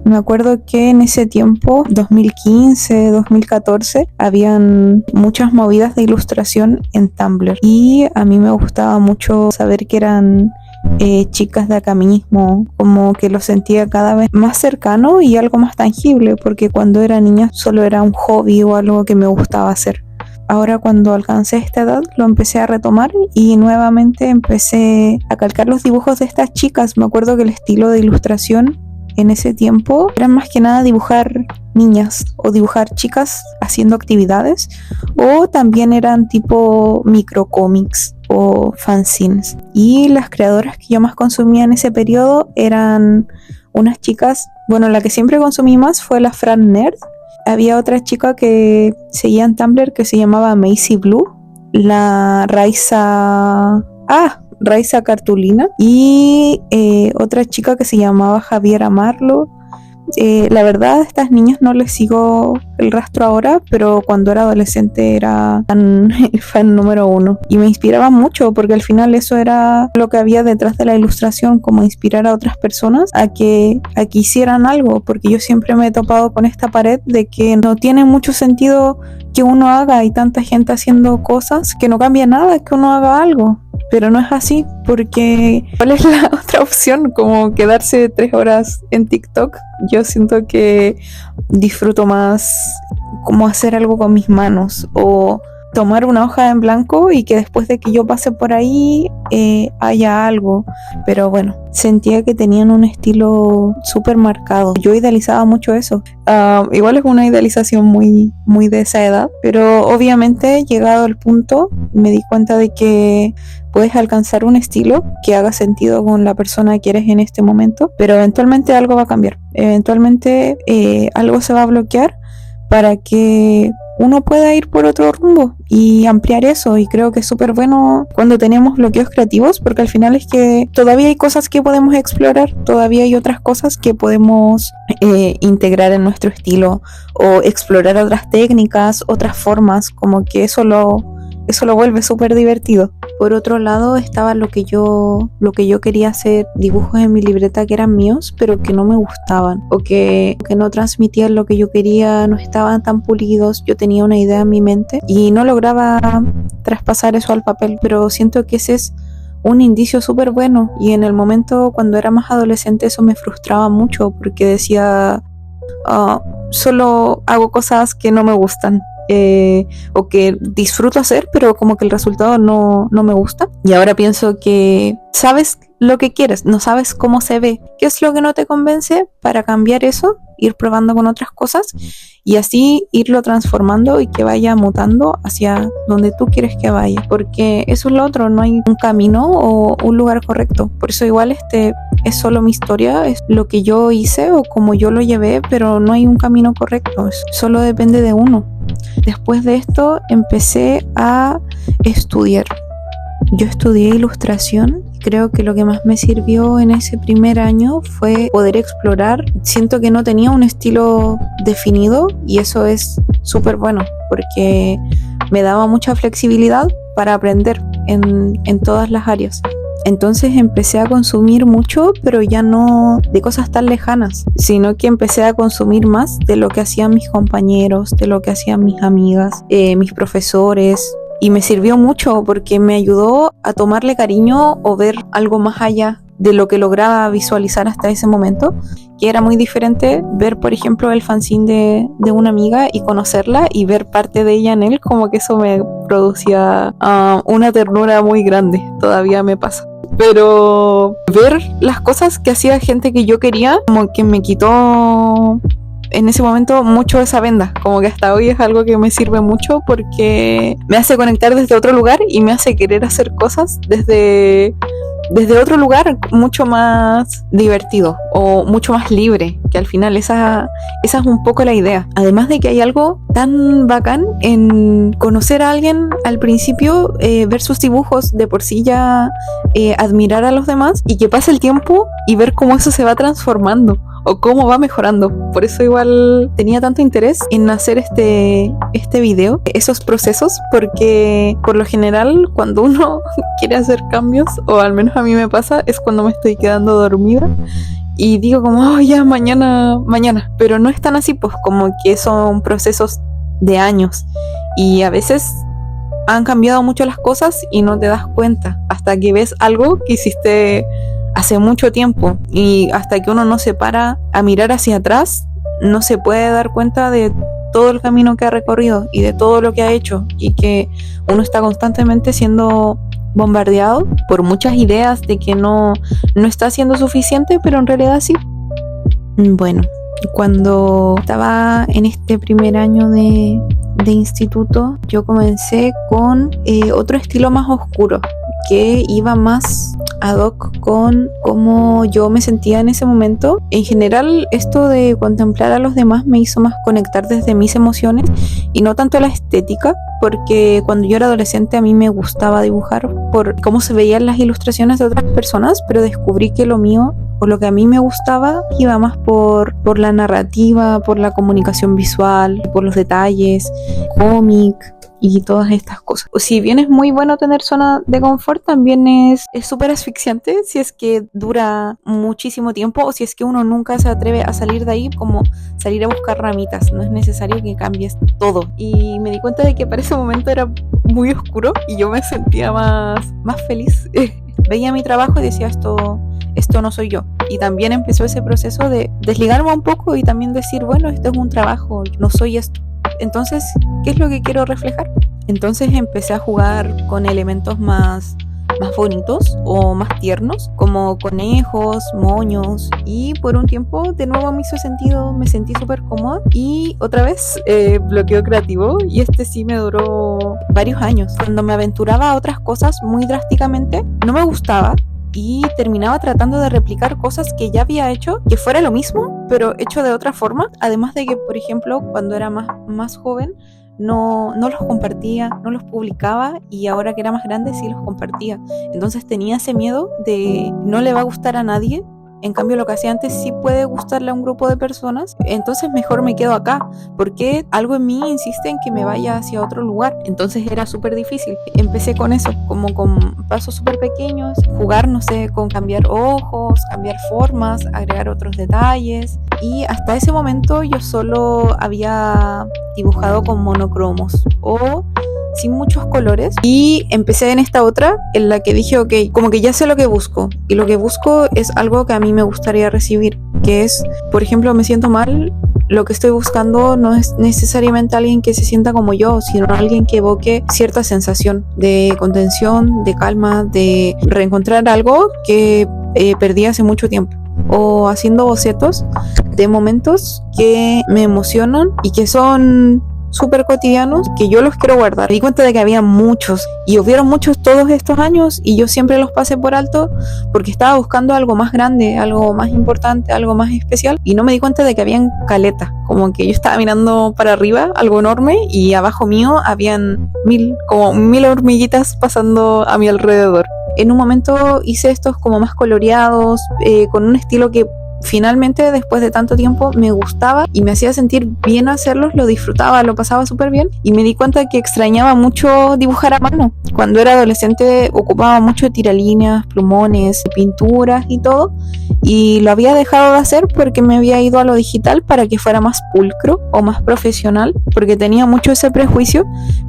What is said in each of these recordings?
Me acuerdo que en ese tiempo, 2015, 2014, habían muchas movidas de ilustración en Tumblr y a mí me gustaba mucho saber que eran chicas de acá mismo, como que lo sentía cada vez más cercano y algo más tangible, porque cuando era niña solo era un hobby o algo que me gustaba hacer. Ahora cuando alcancé esta edad lo empecé a retomar y nuevamente empecé a calcar los dibujos de estas chicas. Me acuerdo que el estilo de ilustración en ese tiempo era más que nada dibujar niñas o dibujar chicas haciendo actividades, o también eran tipo microcómics o fanzines. Y las creadoras que yo más consumía en ese periodo eran unas chicas, bueno, la que siempre consumí más fue la Fran Nerd. Había otra chica que seguía en Tumblr que se llamaba Macy Blue, la Raiza Cartulina y otra chica que se llamaba Javiera Marlo. La verdad, a estas niñas no les sigo el rastro ahora, pero cuando era adolescente era fan número uno y me inspiraba mucho, porque al final eso era lo que había detrás de la ilustración, como inspirar a otras personas a que hicieran algo, porque yo siempre me he topado con esta pared de que no tiene mucho sentido que uno haga, y tanta gente haciendo cosas que no cambia nada que uno haga algo. Pero no es así, porque ¿cuál es la otra opción? Como quedarse 3 horas en TikTok. Yo siento que disfruto más como hacer algo con mis manos, o tomar una hoja en blanco y que después de que yo pase por ahí haya algo. Pero bueno, sentía que tenían un estilo súper marcado. Yo idealizaba mucho eso. Igual es una idealización muy, muy de esa edad, pero obviamente llegado al punto me di cuenta de que puedes alcanzar un estilo que haga sentido con la persona que eres en este momento, pero eventualmente algo va a cambiar. Eventualmente algo se va a bloquear para que uno pueda ir por otro rumbo y ampliar eso. Y creo que es súper bueno cuando tenemos bloqueos creativos, porque al final es que todavía hay cosas que podemos explorar, todavía hay otras cosas que podemos integrar en nuestro estilo, o explorar otras técnicas, otras formas, como que eso lo vuelve súper divertido. Por otro lado estaba lo que yo quería hacer, dibujos en mi libreta que eran míos, pero que no me gustaban, o que no transmitían lo que yo quería, no estaban tan pulidos. Yo tenía una idea en mi mente y no lograba traspasar eso al papel, pero siento que ese es un indicio súper bueno, y en el momento cuando era más adolescente eso me frustraba mucho, porque decía, solo hago cosas que no me gustan. O que disfruto hacer, pero como que el resultado no me gusta. Y ahora pienso que sabes lo que quieres, no sabes cómo se ve, qué es lo que no te convence, para cambiar eso, ir probando con otras cosas y así irlo transformando y que vaya mutando hacia donde tú quieres que vaya, porque eso es lo otro, no hay un camino o un lugar correcto. Por eso igual es solo mi historia, es lo que yo hice o como yo lo llevé, pero no hay un camino correcto, solo depende de uno. Después de esto empecé a estudiar. Yo estudié ilustración. Creo que lo que más me sirvió en ese primer año fue poder explorar. Siento que no tenía un estilo definido y eso es súper bueno, porque me daba mucha flexibilidad para aprender en todas las áreas. Entonces empecé a consumir mucho, pero ya no de cosas tan lejanas, sino que empecé a consumir más de lo que hacían mis compañeros, de lo que hacían mis amigas, mis profesores. Y me sirvió mucho porque me ayudó a tomarle cariño o ver algo más allá de lo que lograba visualizar hasta ese momento, que era muy diferente ver, por ejemplo, el fanzine de una amiga y conocerla y ver parte de ella en él, como que eso me producía una ternura muy grande. Todavía me pasa. Pero ver las cosas que hacía gente que yo quería, como que me quitó en ese momento mucho esa venda, como que hasta hoy es algo que me sirve mucho, porque me hace conectar desde otro lugar y me hace querer hacer cosas desde otro lugar mucho más divertido o mucho más libre, que al final esa es un poco la idea. Además de que hay algo tan bacán en conocer a alguien al principio, ver sus dibujos, de por sí ya admirar a los demás, y que pase el tiempo y ver cómo eso se va transformando o cómo va mejorando. Por eso igual tenía tanto interés en hacer este video, esos procesos, porque por lo general cuando uno quiere hacer cambios, o al menos a mí me pasa, es cuando me estoy quedando dormida y digo como, oh, ya, mañana, pero no es tan así, pues como que son procesos de años y a veces han cambiado mucho las cosas y no te das cuenta hasta que ves algo que hiciste hace mucho tiempo, y hasta que uno no se para a mirar hacia atrás no se puede dar cuenta de todo el camino que ha recorrido y de todo lo que ha hecho, y que uno está constantemente siendo bombardeado por muchas ideas de que no está siendo suficiente, pero en realidad sí. Bueno, cuando estaba en este primer año de instituto, yo comencé con otro estilo más oscuro, que iba más ad hoc con cómo yo me sentía en ese momento. En general, esto de contemplar a los demás me hizo más conectar desde mis emociones y no tanto la estética, porque cuando yo era adolescente a mí me gustaba dibujar por cómo se veían las ilustraciones de otras personas, pero descubrí que lo mío, o lo que a mí me gustaba, iba más por la narrativa, por la comunicación visual, por los detalles, cómic y todas estas cosas. Si bien es muy bueno tener zona de confort, también es súper asfixiante si es que dura muchísimo tiempo, o si es que uno nunca se atreve a salir de ahí, como salir a buscar ramitas. No es necesario que cambies todo. Y me di cuenta de que para ese momento era muy oscuro y yo me sentía más feliz. Veía mi trabajo y decía, esto no soy yo. Y también empezó ese proceso de desligarme un poco y también decir, bueno, esto es un trabajo, no soy esto. Entonces, ¿qué es lo que quiero reflejar? Entonces empecé a jugar con elementos más bonitos o más tiernos, como conejos, moños, y por un tiempo de nuevo me hizo sentido, me sentí súper cómoda, y otra vez bloqueo creativo, y este sí me duró varios años. Cuando me aventuraba a otras cosas muy drásticamente, no me gustaba, y terminaba tratando de replicar cosas que ya había hecho, que fuera lo mismo, pero hecho de otra forma. Además de que, por ejemplo, cuando era más joven, no los compartía, no los publicaba, y ahora que era más grande sí los compartía. Entonces tenía ese miedo de no le va a gustar a nadie. En cambio, lo que hacía antes sí puede gustarle a un grupo de personas, entonces mejor me quedo acá, porque algo en mí insiste en que me vaya hacia otro lugar. Entonces era súper difícil. Empecé con eso, como con pasos súper pequeños, jugar, no sé, con cambiar ojos, cambiar formas, agregar otros detalles. Y hasta ese momento yo solo había dibujado con monocromos o sin muchos colores, y empecé en esta otra en la que dije, ok, como que ya sé lo que busco, y lo que busco es algo que a mí me gustaría recibir, que es, por ejemplo, me siento mal, lo que estoy buscando no es necesariamente alguien que se sienta como yo, sino alguien que evoque cierta sensación de contención, de calma, de reencontrar algo que perdí hace mucho tiempo, o haciendo bocetos de momentos que me emocionan y que son súper cotidianos, que yo los quiero guardar. Me di cuenta de que había muchos, y hubieron muchos todos estos años, y yo siempre los pasé por alto porque estaba buscando algo más grande, algo más importante, algo más especial, y no me di cuenta de que habían caleta, como que yo estaba mirando para arriba, algo enorme, y abajo mío habían como mil hormiguitas pasando a mi alrededor. En un momento hice estos como más coloreados, con un estilo que finalmente, después de tanto tiempo, me gustaba y me hacía sentir bien hacerlos, lo disfrutaba, lo pasaba súper bien, y me di cuenta que extrañaba mucho dibujar a mano. Cuando era adolescente ocupaba mucho tiralíneas, plumones, pinturas y todo, y lo había dejado de hacer porque me había ido a lo digital para que fuera más pulcro o más profesional, porque tenía mucho ese prejuicio,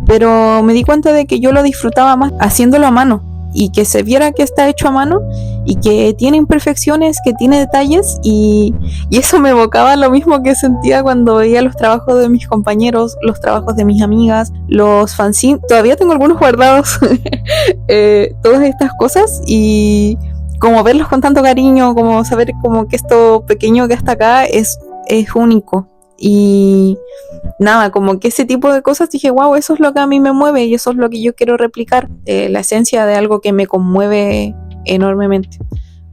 pero me di cuenta de que yo lo disfrutaba más haciéndolo a mano, y que se viera que está hecho a mano y que tiene imperfecciones, que tiene detalles, y eso me evocaba lo mismo que sentía cuando veía los trabajos de mis compañeros, los trabajos de mis amigas, los fanzines. Todavía tengo algunos guardados, todas estas cosas, y como verlos con tanto cariño, como saber como que esto pequeño que está acá es único. Y nada, como que ese tipo de cosas dije, wow, eso es lo que a mí me mueve y eso es lo que yo quiero replicar, la esencia de algo que me conmueve enormemente,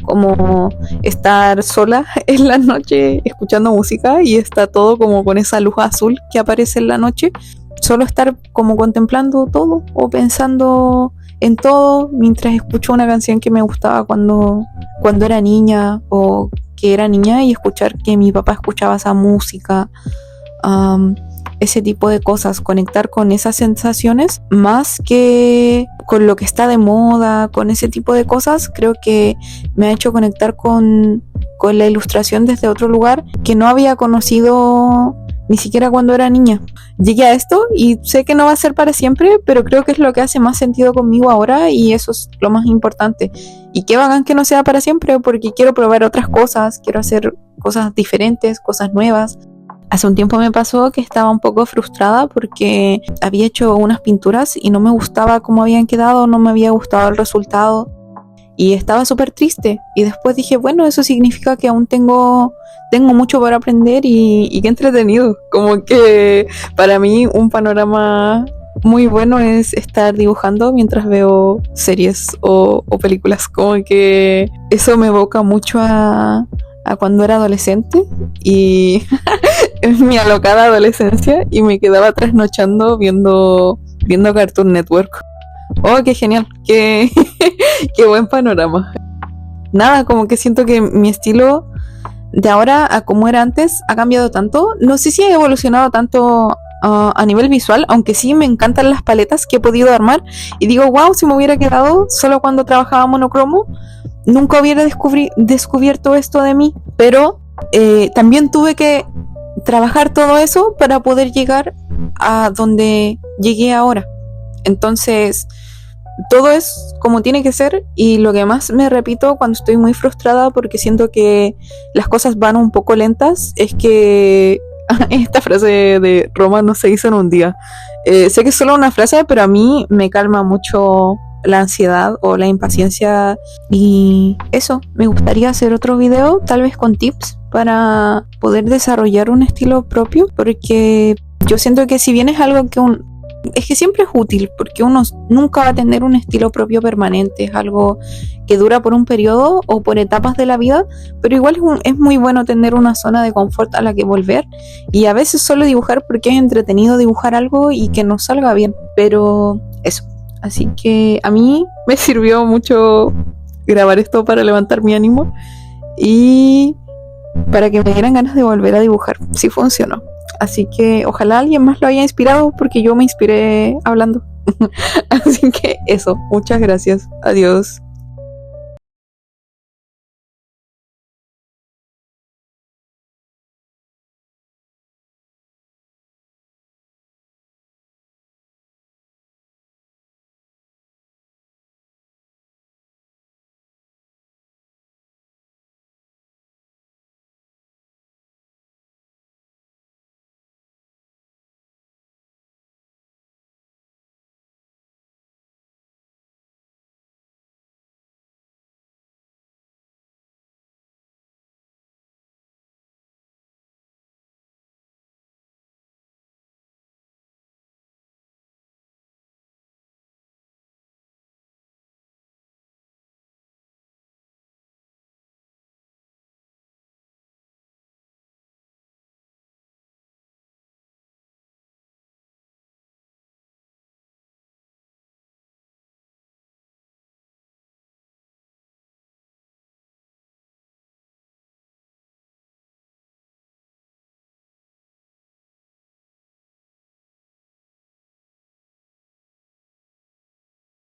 como estar sola en la noche escuchando música y está todo como con esa luz azul que aparece en la noche, solo estar como contemplando todo o pensando en todo mientras escucho una canción que me gustaba cuando era niña, o que era niña, y escuchar que mi papá escuchaba esa música, ese tipo de cosas, conectar con esas sensaciones más que con lo que está de moda, con ese tipo de cosas. Creo que me ha hecho conectar con con la ilustración desde otro lugar que no había conocido ni siquiera cuando era niña. Llegué a esto y sé que no va a ser para siempre, pero creo que es lo que hace más sentido conmigo ahora y eso es lo más importante. Y qué bacán que no sea para siempre, porque quiero probar otras cosas, quiero hacer cosas diferentes, cosas nuevas. Hace un tiempo me pasó que estaba un poco frustrada porque había hecho unas pinturas y no me gustaba cómo habían quedado, no me había gustado el resultado y estaba súper triste. Y después dije, bueno, eso significa que aún tengo mucho por aprender y qué entretenido. Como que para mí un panorama muy bueno es estar dibujando mientras veo series o películas. Como que eso me evoca mucho a cuando era adolescente y en mi alocada adolescencia y me quedaba trasnochando viendo Cartoon Network. Oh, qué genial, qué buen panorama. Nada, como que siento que mi estilo de ahora a como era antes ha cambiado tanto. No sé si ha evolucionado tanto a nivel visual, aunque sí me encantan las paletas que he podido armar y digo, wow, si me hubiera quedado solo cuando trabajaba monocromo, nunca hubiera descubierto esto de mí. Pero también tuve que trabajar todo eso para poder llegar a donde llegué ahora. Entonces, todo es como tiene que ser y lo que más me repito cuando estoy muy frustrada porque siento que las cosas van un poco lentas es que esta frase de Roma no se hizo en un día. Sé que es solo una frase, pero a mí me calma mucho la ansiedad o la impaciencia y eso, me gustaría hacer otro video tal vez con tips para poder desarrollar un estilo propio, porque yo siento que si bien es algo que es que siempre es útil, porque uno nunca va a tener un estilo propio permanente, es algo que dura por un periodo o por etapas de la vida, pero igual es muy bueno tener una zona de confort a la que volver y a veces solo dibujar porque es entretenido dibujar algo y que nos salga bien, pero eso. Así que a mí me sirvió mucho grabar esto para levantar mi ánimo y para que me dieran ganas de volver a dibujar. Sí funcionó. Así que ojalá alguien más lo haya inspirado porque yo me inspiré hablando. Así que eso, muchas gracias. Adiós.